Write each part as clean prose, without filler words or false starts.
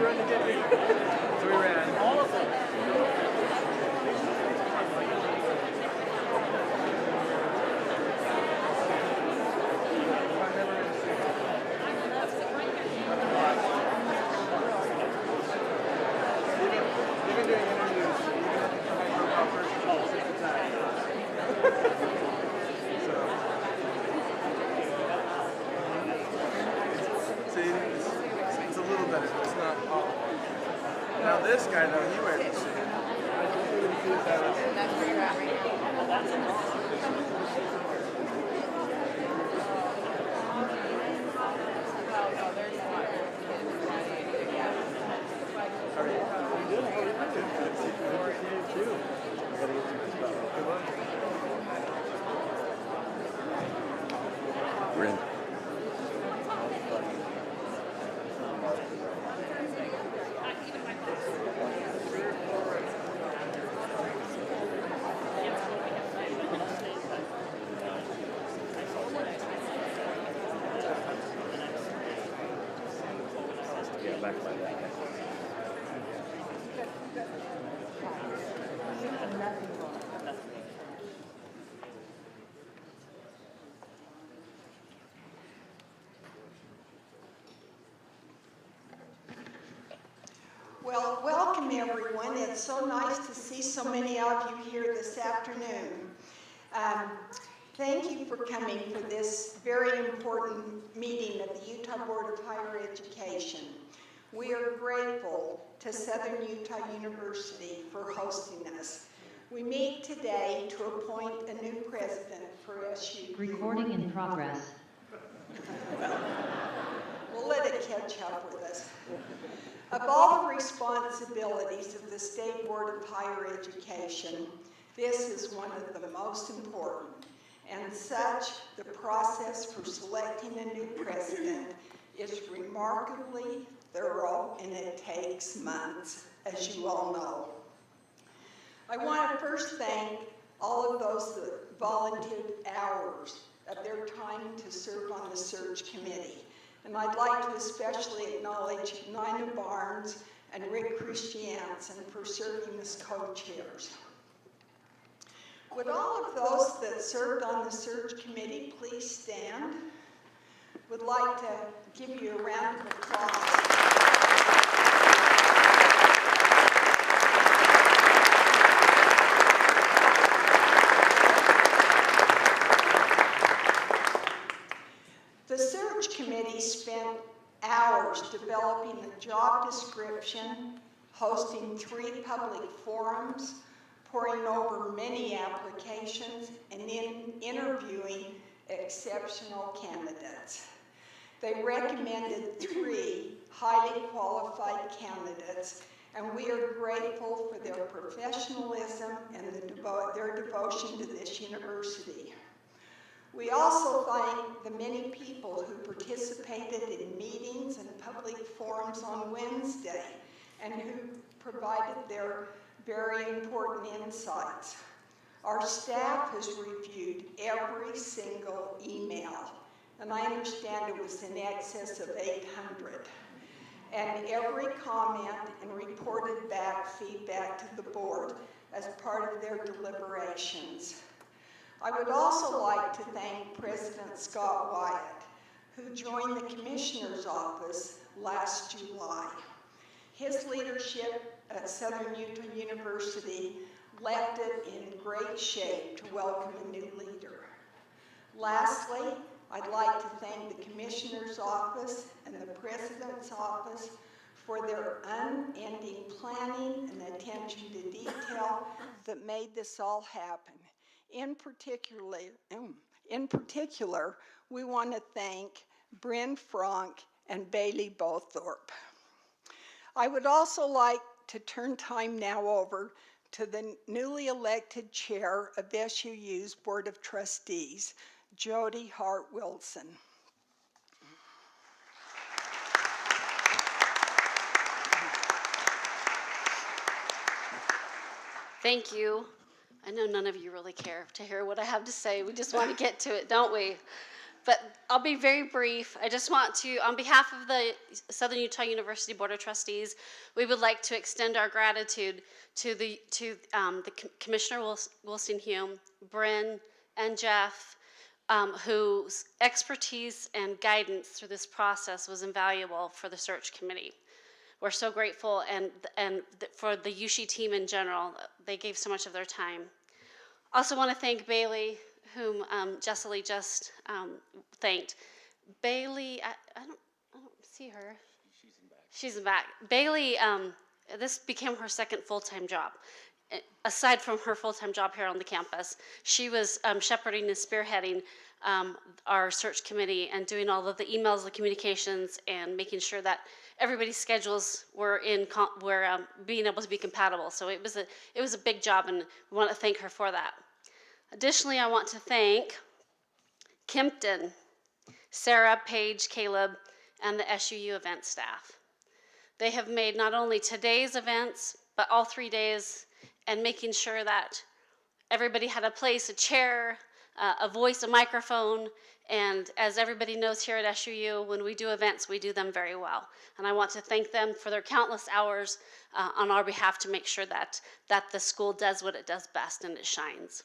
run to get me. So we ran. All of them. Even doing interviews, even at the first call, 6 times. See, it's a little better, but it's not all. Now this guy though, he wears a suit. That's where you're at right now. That's We're in. Yeah, back by that. Well, welcome everyone. It's so nice to see so many of you here this afternoon. Thank you for coming for this very important meeting of the Utah Board of Higher Education. We are grateful to Southern Utah University for hosting us. We meet today to appoint a new president for SU. Recording in progress. We'll let it catch up with us. Of all the responsibilities of the State Board of Higher Education, this is one of the most important. And such, the process for selecting a new president is remarkably thorough, and it takes months, as you all know. I want to first thank all of those that volunteered hours of their time to serve on the search committee. And I'd like to especially acknowledge Nina Barnes and Rick Christiansen for serving as co-chairs. Would all of those that served on the search committee please stand? Would like to give you a round of applause. The search committee spent hours developing a job description, hosting 3 public forums, poring over many applications, and interviewing exceptional candidates. They recommended 3 highly qualified candidates, and we are grateful for their professionalism and their devotion to this university. We also thank the many people who participated in meetings and public forums on Wednesday and who provided their very important insights. Our staff has reviewed every single email, and I understand it was in excess of 800. And every comment and reported back feedback to the board as part of their deliberations. I would also like to thank President Scott Wyatt, who joined the Commissioner's Office last July. His leadership at Southern Utah University left it in great shape to welcome a new leader. Lastly, I'd like to thank the Commissioner's Office and the President's Office for their unending planning and attention to detail that made this all happen. In particular, we want to thank Bryn Frank and Bailey Bothorpe. I would also like to turn time now over to the newly elected chair of SUU's Board of Trustees, Jody Hart Wilson. Thank you. I know none of you really care to hear what I have to say. We just want to get to it, don't we? But I'll be very brief. I just want to, on behalf of the Southern Utah University Board of Trustees, we would like to extend our gratitude to the Commissioner Wilson-Hume, Bryn, and Jeff, whose expertise and guidance through this process was invaluable for the search committee. We're so grateful, and for the USHE team in general. They gave so much of their time. Also want to thank Bailey, whom Jessica just thanked. Bailey, I don't see her. She's in back. Bailey, this became her second full-time job. Aside from her full-time job here on the campus, she was shepherding and spearheading our search committee and doing all of the emails, the communications, and making sure that everybody's schedules were being able to be compatible. So it was a big job, and we want to thank her for that. Additionally, I want to thank Kimpton, Sarah, Paige, Caleb, and the SUU event staff. They have made not only today's events, but all 3 days, and making sure that everybody had a place, a chair, a voice, a microphone, and as everybody knows here at SUU, when we do events, we do them very well. And I want to thank them for their countless hours on our behalf to make sure that the school does what it does best and it shines.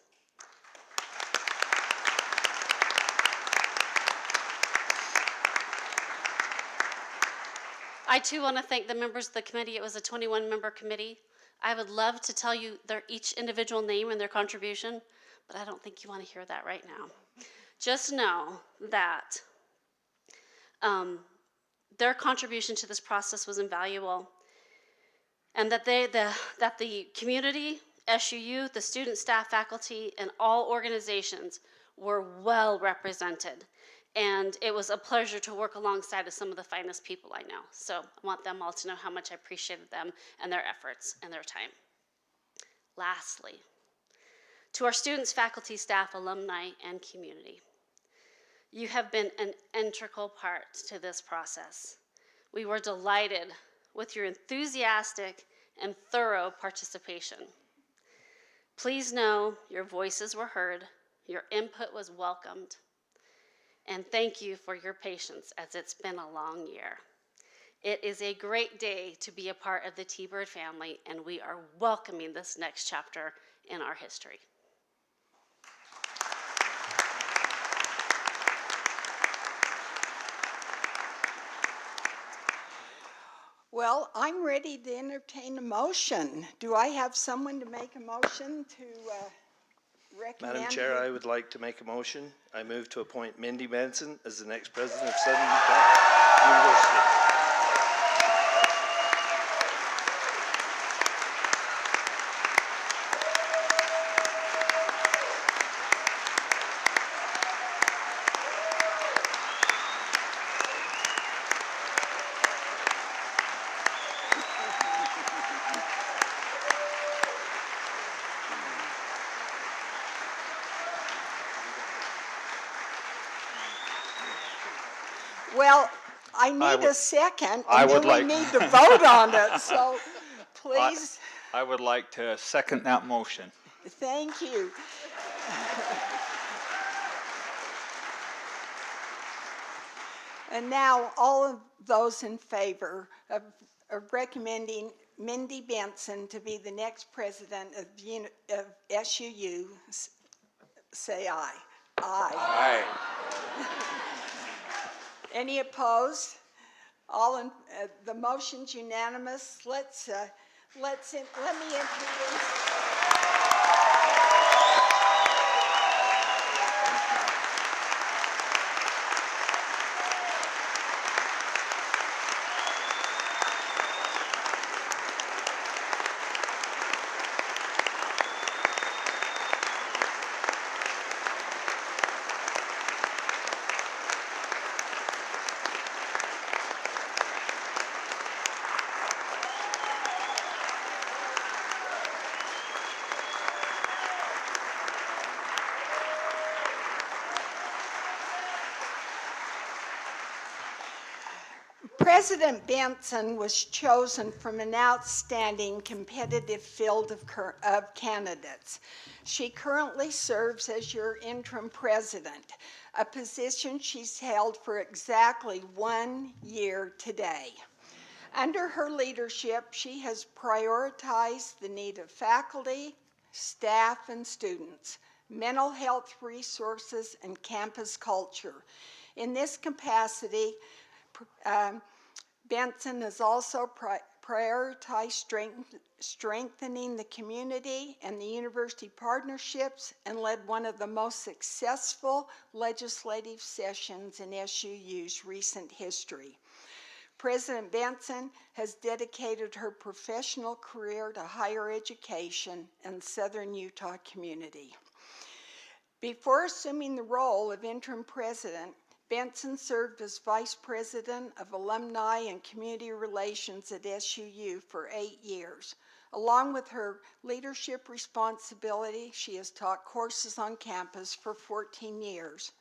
I too want to thank the members of the committee. It was a 21-member committee. I would love to tell you each individual name and their contribution, but I don't think you want to hear that right now. Just know that their contribution to this process was invaluable, and that the community, SUU, the student, staff, faculty, and all organizations were well represented. And it was a pleasure to work alongside of some of the finest people I know. So I want them all to know how much I appreciated them and their efforts and their time. Lastly, to our students, faculty, staff, alumni, and community, you have been an integral part to this process. We were delighted with your enthusiastic and thorough participation. Please know your voices were heard, your input was welcomed, and thank you for your patience, as it's been a long year. It is a great day to be a part of the T-Bird family, and we are welcoming this next chapter in our history. Well, I'm ready to entertain a motion. Do I have someone to make a motion to recommend? Madam Chair, I would like to make a motion. I move to appoint Mindy Benson as the next president of Southern Utah University. Well, I need a second, and then we need to vote on it, so please. I would like to second that motion. Thank you. And now, all of those in favor of recommending Mindy Benson to be the next president of SUU, say aye. Aye. Any opposed? All in, the motion's unanimous. Let me introduce. President Benson was chosen from an outstanding competitive field of candidates. She currently serves as your interim president, a position she's held for exactly 1 year today. Under her leadership, she has prioritized the need of faculty, staff, and students, mental health resources, and campus culture. In this capacity, Benson has also prioritized strengthening the community and the university partnerships and led one of the most successful legislative sessions in SUU's recent history. President Benson has dedicated her professional career to higher education and Southern Utah community. Before assuming the role of interim president, Benson served as Vice President of Alumni and Community Relations at SUU for 8 years. Along with her leadership responsibility, she has taught courses on campus for 14 years.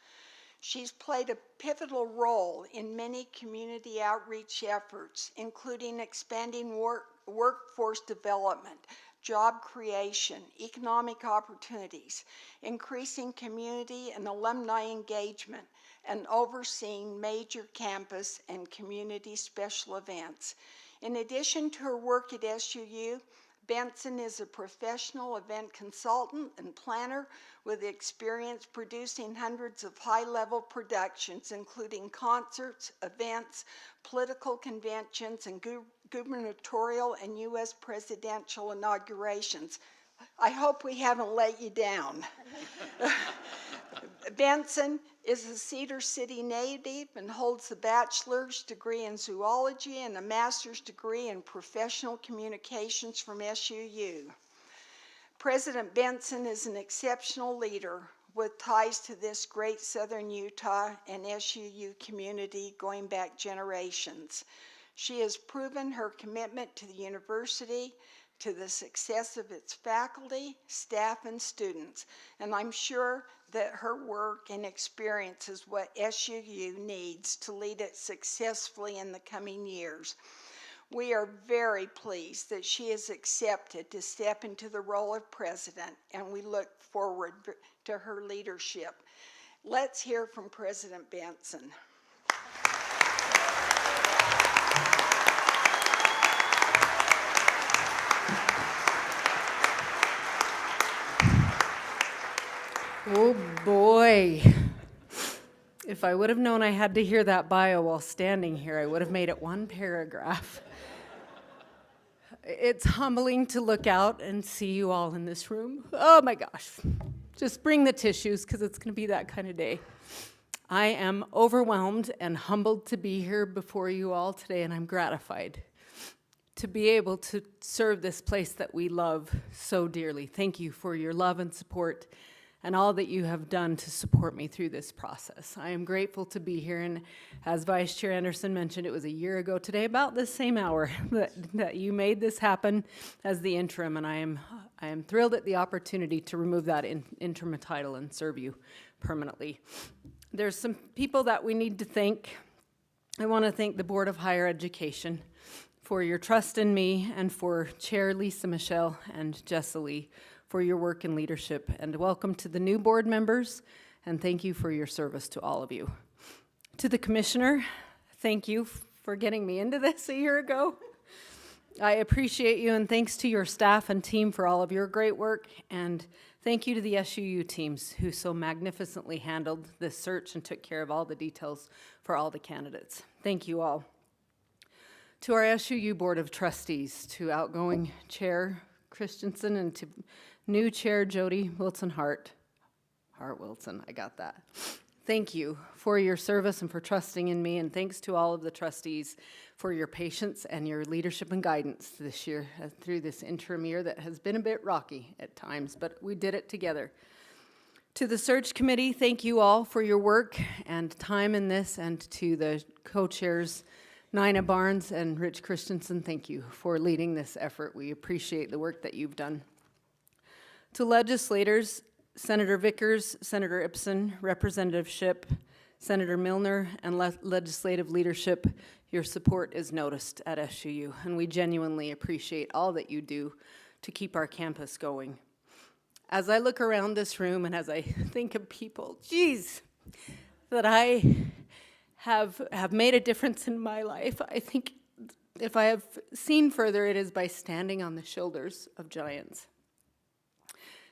She's played a pivotal role in many community outreach efforts, including expanding workforce development, job creation, economic opportunities, increasing community and alumni engagement, and overseeing major campus and community special events. In addition to her work at SUU, Benson is a professional event consultant and planner with experience producing hundreds of high-level productions, including concerts, events, political conventions, and gubernatorial and U.S. presidential inaugurations. I hope we haven't let you down. Benson is a Cedar City native and holds a bachelor's degree in zoology and a master's degree in professional communications from SUU. President Benson is an exceptional leader with ties to this great Southern Utah and SUU community going back generations. She has proven her commitment to the university, to the success of its faculty, staff, and students, and I'm sure that her work and experience is what SUU needs to lead it successfully in the coming years. We are very pleased that she has accepted to step into the role of president, and we look forward to her leadership. Let's hear from President Benson. Oh boy. If I would have known I had to hear that bio while standing here, I would have made it one paragraph. It's humbling to look out and see you all in this room. Oh my gosh. Just bring the tissues because it's going to be that kind of day. I am overwhelmed and humbled to be here before you all today, and I'm gratified to be able to serve this place that we love so dearly. Thank you for your love and support and all that you have done to support me through this process. I am grateful to be here, and as Vice Chair Anderson mentioned, it was a year ago today, about the same hour, that you made this happen as the interim, and I am thrilled at the opportunity to remove that interim title and serve you permanently. There's some people that we need to thank. I want to thank the Board of Higher Education for your trust in me, and for Chair Lisa Michelle and Jessa Lee for your work and leadership, and welcome to the new board members, and thank you for your service to all of you. To the Commissioner, thank you for getting me into this a year ago. I appreciate you, and thanks to your staff and team for all of your great work, and thank you to the SUU teams who so magnificently handled this search and took care of all the details for all the candidates. Thank you all. To our SUU Board of Trustees, to outgoing Chair Christensen, and to new Chair Jody Wilson-Hart Wilson, I got that. Thank you for your service and for trusting in me, and thanks to all of the trustees for your patience and your leadership and guidance this year through this interim year that has been a bit rocky at times, but we did it together. To the search committee, thank you all for your work and time in this, and to the co-chairs Nina Barnes and Rich Christensen, thank you for leading this effort. We appreciate the work that you've done. To legislators, Senator Vickers, Senator Ipson, Representative Shipp, Senator Milner, and legislative leadership, Your support is noticed at SUU, and we genuinely appreciate all that you do to keep our campus going. As I look around this room and as I think of people, geez, that I have made a difference in my life, I think if I have seen further, it is by standing on the shoulders of giants.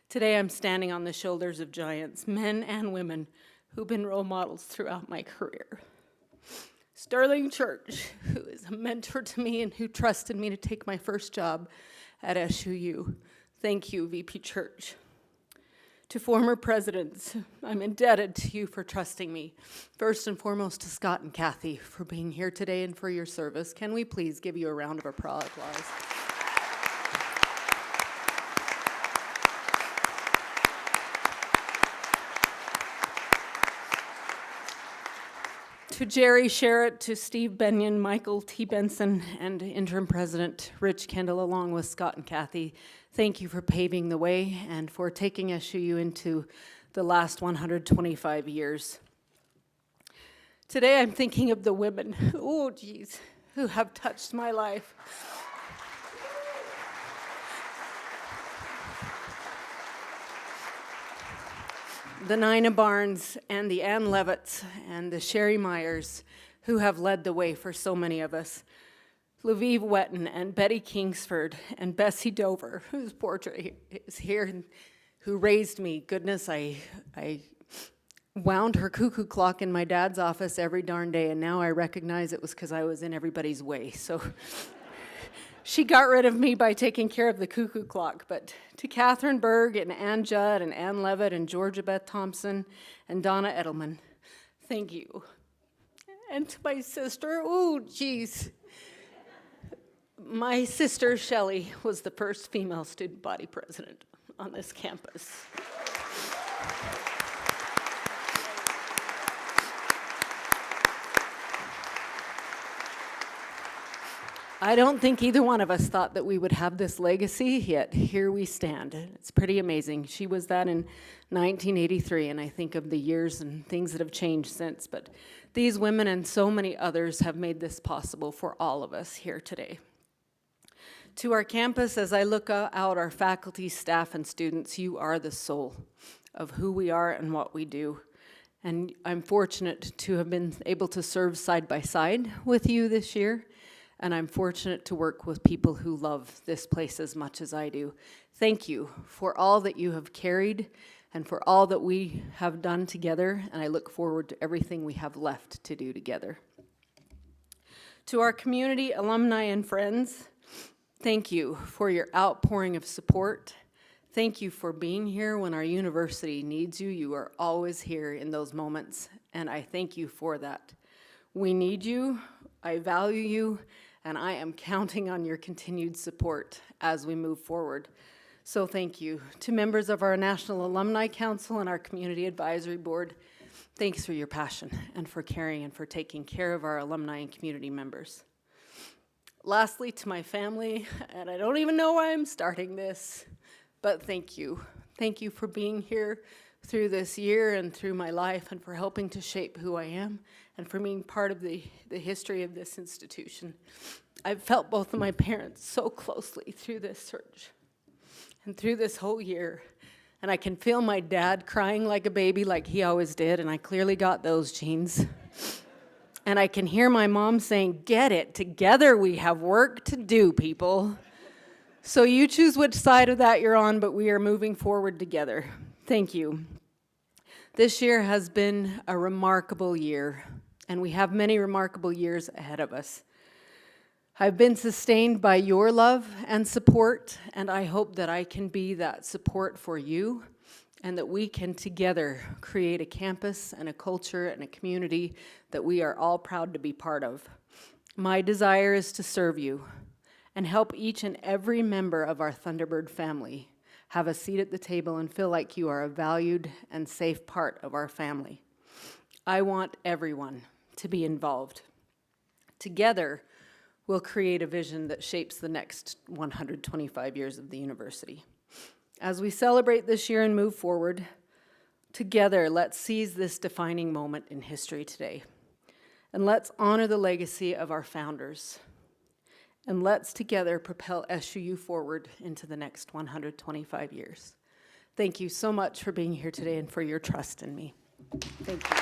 Today I'm standing on the shoulders of giants, men and women, who've been role models throughout my career. Sterling Church, who is a mentor to me and who trusted me to take my first job at SUU. Thank you, VP Church. To former presidents, I'm indebted to you for trusting me. First and foremost to Scott and Kathy for being here today and for your service. Can we please give you a round of applause? To Jerry Sherritt, to Steve Benyon, Michael T. Benson, and Interim President Rich Kendall, along with Scott and Kathy, thank you for paving the way and for taking SUU into the last 125 years. Today I'm thinking of the women, who have touched my life. The Nina Barnes and the Ann Levitts and the Sherry Myers, who have led the way for so many of us. Lviv Wetton and Betty Kingsford and Bessie Dover, whose portrait is here, and who raised me. Goodness, I wound her cuckoo clock in my dad's office every darn day, and now I recognize it was because I was in everybody's way. So she got rid of me by taking care of the cuckoo clock. But to Catherine Berg and Ann Judd and Ann Levitt and Georgia Beth Thompson and Donna Edelman, thank you. And to my sister, my sister Shelley was the first female student body president on this campus. I don't think either one of us thought that we would have this legacy, yet here we stand. It's pretty amazing. She was that in 1983, and I think of the years and things that have changed since, but these women and so many others have made this possible for all of us here today. To our campus, as I look out, our faculty, staff, and students, you are the soul of who we are and what we do. And I'm fortunate to have been able to serve side by side with you this year. And I'm fortunate to work with people who love this place as much as I do. Thank you for all that you have carried and for all that we have done together, and I look forward to everything we have left to do together. To our community, alumni, and friends, thank you for your outpouring of support. Thank you for being here when our university needs you. You are always here in those moments, and I thank you for that. We need you, I value you, and I am counting on your continued support as we move forward. So thank you. To members of our National Alumni Council and our Community Advisory Board, thanks for your passion and for caring and for taking care of our alumni and community members. Lastly, to my family, and I don't even know why I'm starting this, but thank you. Thank you for being here through this year and through my life and for helping to shape who I am and for being part of the history of this institution. I've felt both of my parents so closely through this search and through this whole year. And I can feel my dad crying like a baby like he always did, and I clearly got those genes. And I can hear my mom saying, "Get it, together we have work to do, people." So you choose which side of that you're on, but we are moving forward together. Thank you. This year has been a remarkable year, and we have many remarkable years ahead of us. I've been sustained by your love and support, and I hope that I can be that support for you, and that we can together create a campus and a culture and a community that we are all proud to be part of. My desire is to serve you and help each and every member of our Thunderbird family have a seat at the table and feel like you are a valued and safe part of our family. I want everyone to be involved. Together, we'll create a vision that shapes the next 125 years of the university. As we celebrate this year and move forward, together, let's seize this defining moment in history today. And let's honor the legacy of our founders. And let's together propel SUU forward into the next 125 years. Thank you so much for being here today and for your trust in me. Thank you.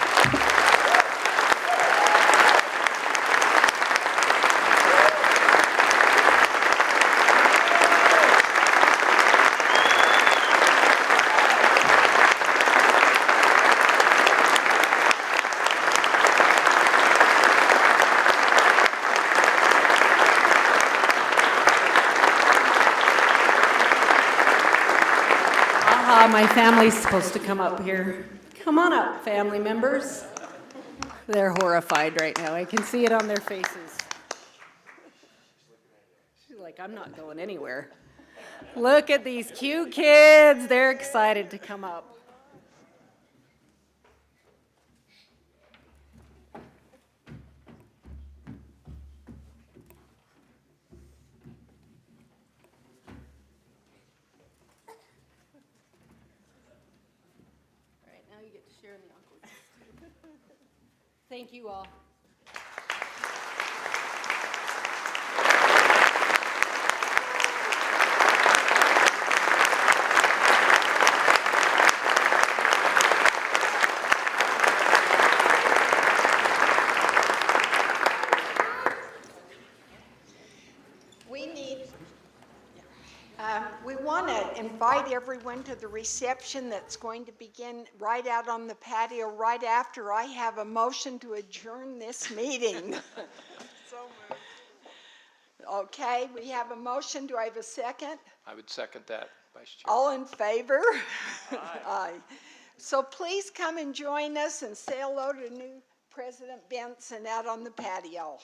My family's supposed to come up here. Come on up, family members. They're horrified right now. I can see it on their faces. She's like, I'm not going anywhere. Look at these cute kids. They're excited to come up. Now you get to share in the awkwardness. Thank you all. We want to invite everyone to the reception that's going to begin right out on the patio right after I have a motion to adjourn this meeting. So moved. Okay, we have a motion. Do I have a second? I would second that, Vice Chair. All in favor? Aye. So please come and join us and say hello to new President Benson out on the patio.